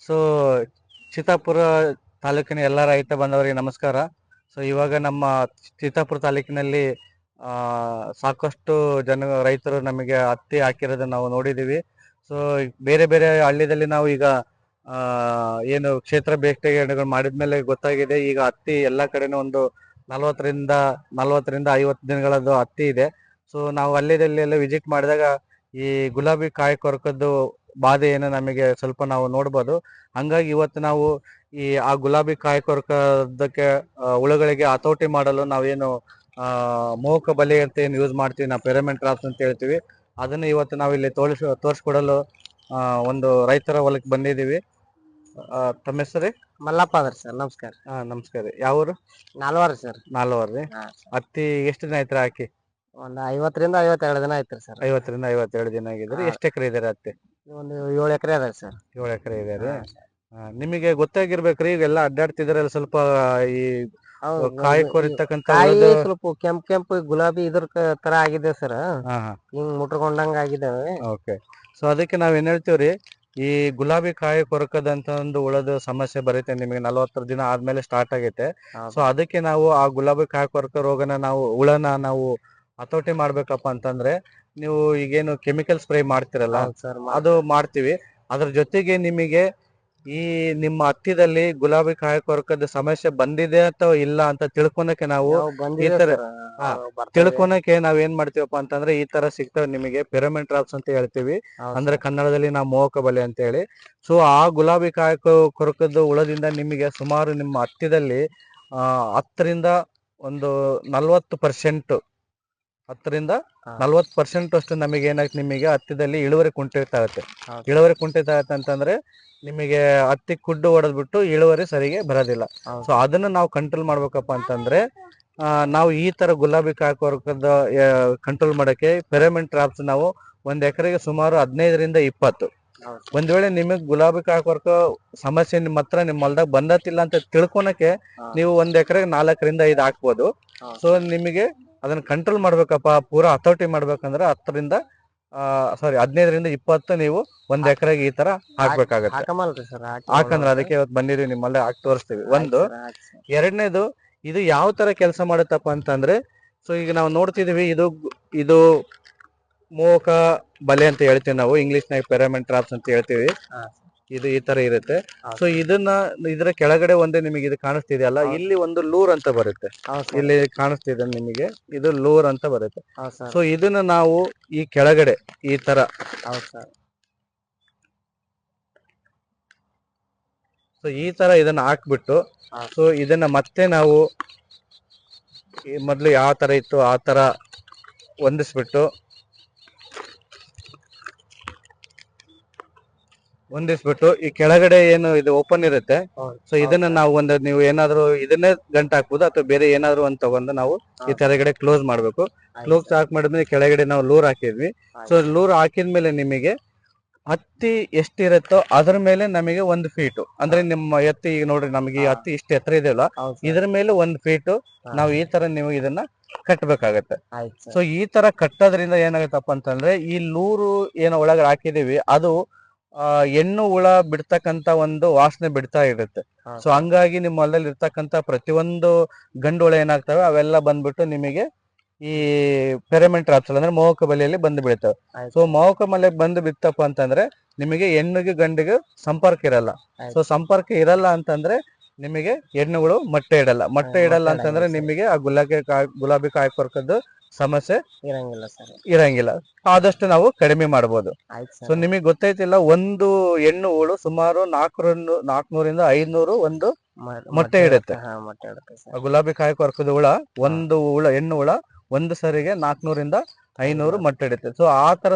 So Chittapur ತಾಲೂಕಿನ ಎಲ್ಲ ರೈತ ಬಾಂಧವರಿಗೆ ನಮಸ್ಕಾರ. ಸೊ ಇವಾಗ ನಮ್ಮ ಚಿತ್ತಾಪುರ ತಾಲೂಕಿನಲ್ಲಿ ಸಾಕಷ್ಟು ರೈತರು ನಮಗೆ ಹತ್ತಿ ಹಾಕಿರೋದನ್ನ ನಾವು ನೋಡಿದೀವಿ. ಸೊ ಬೇರೆ ಬೇರೆ ಹಳ್ಳಿದಲ್ಲಿ ನಾವು ಈಗ ಏನು ಕ್ಷೇತ್ರ ಬೇಟೆಗಳು ಮಾಡಿದ್ಮೇಲೆ ಗೊತ್ತಾಗಿದೆ, ಈಗ ಹತ್ತಿ ಎಲ್ಲಾ ಕಡೆನೂ ಒಂದು 40ರಿಂದ 50 ದಿನಗಳದ್ದು ಹತ್ತಿ ಇದೆ. ಸೊ ನಾವು ಹಳ್ಳಿದಲ್ಲಿ ಎಲ್ಲ ವಿಸಿಟ್ ಮಾಡಿದಾಗ ಈ ಗುಲಾಬಿ ಕಾಯಿ ಕೊರಕದ್ದು ಬಾಧೆ ಏನು ನಮಗೆ ಸ್ವಲ್ಪ ನಾವು ನೋಡ್ಬೋದು. ಹಂಗಾಗಿ ಇವತ್ತು ನಾವು ಆ ಗುಲಾಬಿ ಕಾಯಿ ಕೊರಕದಕ್ಕೆ ಹುಳುಗಳಿಗೆ ಹತೋಟಿ ಮಾಡಲು ನಾವೇನು ಮೋಹಕ ಬಲೆ ಅಂತ ಏನು ಯೂಸ್ ಮಾಡ್ತೀವಿ, ನಾವು ಪೆರಮೆಂಟ್ ಟ್ರಾಪ್ಸ್ ಅಂತ ಹೇಳ್ತೀವಿ, ಅದನ್ನ ಇವತ್ತು ನಾವು ಇಲ್ಲಿ ತೋರಿಸ್ಕೊಡಲು ಒಂದು ರೈತರ ಹೊಲಕ್ಕೆ ಬಂದಿದ್ದೀವಿ. ತಮ್ಮ ಹೆಸರು? ಮಲ್ಲಪ್ಪ ಅದ್ರಿ ಸರ್. ನಮಸ್ಕಾರ. ನಮಸ್ಕಾರ. ಯಾವೂರು? ನಾಲ್ವಾರ ಸರ್. ನಾಲ್ವಾರ ರೀ. ಹತ್ತಿ ಎಷ್ಟು ದಿನ ಆಯ್ತು ಹಾಕಿ? ಒಂದ್ 50ರಿಂದ 52 ದಿನ ಐತ್ರಿ ಸರ್. 50ರಿಂದ 52 ದಿನ ಆಗಿದ್ರೆ ಎಷ್ಟು ಎಕರೆ ಇದೆ ಹತ್ತಿ? ಒಂದು 7 ಎಕರೆ ಅದ ಸರ್. 7 ಎಕರೆ ಇದೆ ರೀ. ನಿಮಗೆ ಗೊತ್ತಾಗಿರ್ಬೇಕ್ರಿ, ಈಗೆಲ್ಲ ಅಡ್ಡಾಡ್ತಿದ್ರಲ್ಲ ಸ್ವಲ್ಪ ಈ ಕಾಯಿ ಕೊರಿತಕ್ಕಂತ ಸ್ವಲ್ಪ ಕೆಂಪು ಗುಲಾಬಿ ಇದ್ರ ತರ ಆಗಿದೆ ಸರ್. ಹಿಂಗ್ ಮುಟ್ಕೊಂಡಂಗ ಆಗಿದಾವೆ. ಓಕೆ. ಸೊ ಅದಕ್ಕೆ ನಾವ್ ಏನ್ ಹೇಳ್ತೀವ್ರಿ, ಈ ಗುಲಾಬಿ ಕಾಯಿ ಕೊರಕದಂತ ಒಂದು ಹುಳದ ಸಮಸ್ಯೆ ಬರುತ್ತೆ ನಿಮಗೆ 40 ದಿನ ಆದ್ಮೇಲೆ ಸ್ಟಾರ್ಟ್ ಆಗೈತೆ. ಸೊ ಅದಕ್ಕೆ ನಾವು ಆ ಗುಲಾಬಿ ಕಾಯಿ ಕೊರಕ ರೋಗನ ಹುಳನ ನಾವು ಹತೋಟಿ ಮಾಡ್ಬೇಕಪ್ಪ ಅಂತಂದ್ರೆ, ನೀವು ಈಗೇನು ಕೆಮಿಕಲ್ ಸ್ಪ್ರೇ ಮಾಡ್ತಿರಲ್ಲ ಅದು ಮಾಡ್ತೀವಿ. ಅದ್ರ ಜೊತೆಗೆ ನಿಮಗೆ ಈ ನಿಮ್ಮ ಹತ್ತಿದಲ್ಲಿ ಗುಲಾಬಿ ಕಾಯಿ ಕೊರಕದ ಸಮಸ್ಯೆ ಬಂದಿದೆ ಅಥವಾ ಇಲ್ಲ ಅಂತ ತಿಳ್ಕೊಳಕ್ಕೆ ನಾವು ಈ ತರ ತಿಳ್ಕೊಳಕ್ಕೆ ನಾವ್ ಏನ್ ಮಾಡ್ತೀವಪ್ಪ ಅಂತಂದ್ರೆ, ಈ ತರ ಸಿಗ್ತವೆ ನಿಮಗೆ ಪೆರಮೆಂಟ್ ಟ್ರಾಪ್ಸ್ ಅಂತ ಹೇಳ್ತೀವಿ, ಅಂದ್ರೆ ಕನ್ನಡದಲ್ಲಿ ನಾವು ಮೋಹಕ ಬಲೆ ಅಂತ ಹೇಳಿ. ಸೊ ಆ ಗುಲಾಬಿ ಕಾಯಿ ಕೊರಕದ ಹುಳದಿಂದ ನಿಮಗೆ ಸುಮಾರು ನಿಮ್ಮ ಹತ್ತಿದಲ್ಲಿ 10ರಿಂದ ಒಂದು 40%, 10ರಿಂದ 40% ಅಷ್ಟು ನಮಗೆ ಏನಾಗುತ್ತೆ, ನಿಮಗೆ ಹತ್ತಿದಲ್ಲಿ ಇಳುವರಿ ಕುಂಠಿತ ಆಗುತ್ತೆ. ಇಳುವರಿ ಕುಂಠಿತ ಆಗುತ್ತೆ ಅಂತಂದ್ರೆ ನಿಮಗೆ ಹತ್ತಿ ಕುಡ್ಡು ಹೊಡೆದ್ಬಿಟ್ಟು ಇಳುವರಿ ಸರಿಗೆ ಬರೋದಿಲ್ಲ. ಸೊ ಅದನ್ನ ನಾವು ಕಂಟ್ರೋಲ್ ಮಾಡ್ಬೇಕಪ್ಪ ಅಂತಂದ್ರೆ, ನಾವು ಈ ತರ ಗುಲಾಬಿ ಕಾಯಿ ಕೊರಕದ ಕಂಟ್ರೋಲ್ ಮಾಡಕ್ಕೆ ಪೆರಮೆಂಟ್ ಟ್ರಾಪ್ಸ್ ನಾವು ಒಂದ್ ಎಕರೆಗೆ ಸುಮಾರು 15ರಿಂದ 20. ಒಂದ್ ವೇಳೆ ನಿಮಗೆ ಗುಲಾಬಿ ಕಾಯಿ ಕೊರಕ ಸಮಸ್ಯೆ ನಿಮ್ಮ ಹತ್ರ ನಿಮ್ಮ ಹೊಲ್ದಾಗ ಬಂದತಿಲ್ಲ ಅಂತ ತಿಳ್ಕೊಳಕ್ಕೆ ನೀವು ಒಂದ್ ಎಕರೆಗೆ 4ರಿಂದ 5 ಹಾಕ್ಬೋದು. ಸೊ ನಿಮಗೆ ಅದನ್ನ ಕಂಟ್ರೋಲ್ ಮಾಡ್ಬೇಕಪ್ಪ, ಪೂರಾ ಹತೋಟಿ ಮಾಡ್ಬೇಕಂದ್ರೆ 15ರಿಂದ 20 ನೀವು ಒಂದ್ ಎಕರೆಗೆ ಈ ತರ ಹಾಕ್ಬೇಕಾಗತ್ತೆ. ಹಾಕಂದ್ರೆ ಅದಕ್ಕೆ ಇವತ್ತು ಬಂದಿದೀವಿ, ನಿಮ್ಮಲ್ಲೇ ಹಾಕಿ ತೋರಿಸ್ತೀವಿ. ಒಂದು. ಎರಡನೇದು, ಇದು ಯಾವ ತರ ಕೆಲಸ ಮಾಡುತ್ತಪ್ಪ ಅಂತಂದ್ರೆ, ಸೊ ಈಗ ನಾವು ನೋಡ್ತಿದೀವಿ, ಇದು ಮೋಹಕ ಬಲೆ ಅಂತ ಹೇಳ್ತೀವಿ ನಾವು, ಇಂಗ್ಲಿಷ್ನಾಗ ಪೆರಮೆಂಟ್ ಟ್ರಾಪ್ಸ್ ಅಂತ ಹೇಳ್ತೀವಿ. ಇದು ಈ ತರ ಇರುತ್ತೆ. ಸೊ ಇದರ ಕೆಳಗಡೆ ಒಂದೇ ನಿಮಗೆ ಇದು ಕಾಣಿಸ್ತಿದೆಯಲ್ಲ, ಇಲ್ಲಿ ಒಂದು ಲೂರ್ ಅಂತ ಬರುತ್ತೆ, ಇಲ್ಲಿ ಕಾಣಿಸ್ತಿದೆ ನಿಮಗೆ, ಇದು ಲೂರ್ ಅಂತ ಬರುತ್ತೆ. ಸೊ ಇದನ್ನ ನಾವು ಈ ಕೆಳಗಡೆ ಈ ತರ ಇದನ್ನ ಹಾಕ್ಬಿಟ್ಟು, ಸೊ ಇದನ್ನ ಮತ್ತೆ ನಾವು ಮೊದ್ಲು ಯಾವ ತರ ಇತ್ತು ಆ ತರ ಹೊಂದಿಸ್ಬಿಟ್ಟು ಈ ಕೆಳಗಡೆ ಏನು ಇದು ಓಪನ್ ಇರುತ್ತೆ, ಸೊ ಇದನ್ನ ನಾವು ನೀವು ಏನಾದ್ರು ಇದನ್ನೇ ಗಂಟು ಹಾಕ್ಬೋದು, ಅಥವಾ ಬೇರೆ ಏನಾದ್ರು ಒಂದು ತಗೊಂಡು ನಾವು ಈ ಕೆಳಗಡೆ ಕ್ಲೋಸ್ ಮಾಡ್ಬೇಕು. ಕ್ಲೋಸ್ ಮಾಡಿದ್ಮೇಲೆ ಕೆಳಗಡೆ ನಾವು ಲೂರ್ ಹಾಕಿದ್ವಿ. ಸೊ ಲೂರ್ ಹಾಕಿದ್ಮೇಲೆ ನಿಮಗೆ ಹತ್ತಿ ಎಷ್ಟಿರುತ್ತೋ ಅದ್ರ ಮೇಲೆ ನಮಗೆ 1 ಫೀಟ್, ಅಂದ್ರೆ ನಿಮ್ಮ ಎತ್ತಿ ಈಗ ನೋಡ್ರಿ, ನಮಗೆ ಈ ಹತ್ತಿ ಇಷ್ಟು ಎತ್ತರ ಇದೆಯಲ್ಲ, ಇದ್ರ ಮೇಲೆ 1 ಫೀಟ್ ನಾವು ಈ ತರ ನೀವು ಇದನ್ನ ಕಟ್ಟಬೇಕಾಗತ್ತೆ. ಸೊ ಈ ತರ ಕಟ್ಟೋದ್ರಿಂದ ಏನಾಗತ್ತಪ್ಪ ಅಂತಂದ್ರೆ, ಈ ಲೂರು ಏನೋ ಒಳಗಡೆ ಹಾಕಿದೀವಿ ಅದು ಹೆಣ್ಣು ಹುಳ ಬಿಡ್ತಕ್ಕಂತ ಒಂದು ವಾಸನೆ ಬಿಡ್ತಾ ಇರುತ್ತೆ. ಸೊ ಹಂಗಾಗಿ ನಿಮ್ಮ ಹೊಲದಲ್ಲಿ ಇರ್ತಕ್ಕಂತ ಪ್ರತಿಯೊಂದು ಗಂಡು ಹುಳ ಏನಾಗ್ತವೆ ಅವೆಲ್ಲ ಬಂದ್ಬಿಟ್ಟು ನಿಮಗೆ ಈ ಪೆರಮೆಂಟ್ ಟ್ರಾಪ್ಸ್ ಅಂದ್ರೆ ಮೋಹಕ ಬಲೆಯಲ್ಲಿ ಬಂದು ಬೀಳ್ತವೆ. ಸೊ ಮೋಹಕ ಬಲೆ ಬಂದು ಬಿತ್ತಪ್ಪ ಅಂತಂದ್ರೆ ನಿಮಗೆ ಹೆಣ್ಣಿಗೆ ಗಂಡಿಗೆ ಸಂಪರ್ಕ ಇರಲ್ಲ. ಸೊ ಸಂಪರ್ಕ ಇರಲ್ಲ ಅಂತಂದ್ರೆ ನಿಮಗೆ ಹೆಣ್ಣುಗಳು ಮೊಟ್ಟೆ ಇಡಲ್ಲ ಅಂತಂದ್ರೆ ನಿಮಗೆ ಆ ಗುಲಾಬಿ ಕಾಯಿ ಕೊರಕದ್ದು ಸಮಸ್ಯೆ ಇರಂಗಿಲ್ಲ. ಆದಷ್ಟು ನಾವು ಕಡಿಮೆ ಮಾಡಬಹುದು. ಸೊ ನಿಮಗೆ ಗೊತ್ತೈತಿಲ್ಲ, ಒಂದು ಹೆಣ್ಣು ಹುಳು ಸುಮಾರು 400ರಿಂದ 500 ಒಂದು ಮೊಟ್ಟೆ ಇಡುತ್ತೆ. ಗುಲಾಬಿ ಕಾಯಿ ಕೊರಕದ ಹೆಣ್ಣು ಹುಳ ಒಂದು ಸರಿಗೆ 400ರಿಂದ 500 ಮೊಟ್ಟೆ ಇಡುತ್ತೆ. ಸೊ ಆ ತರ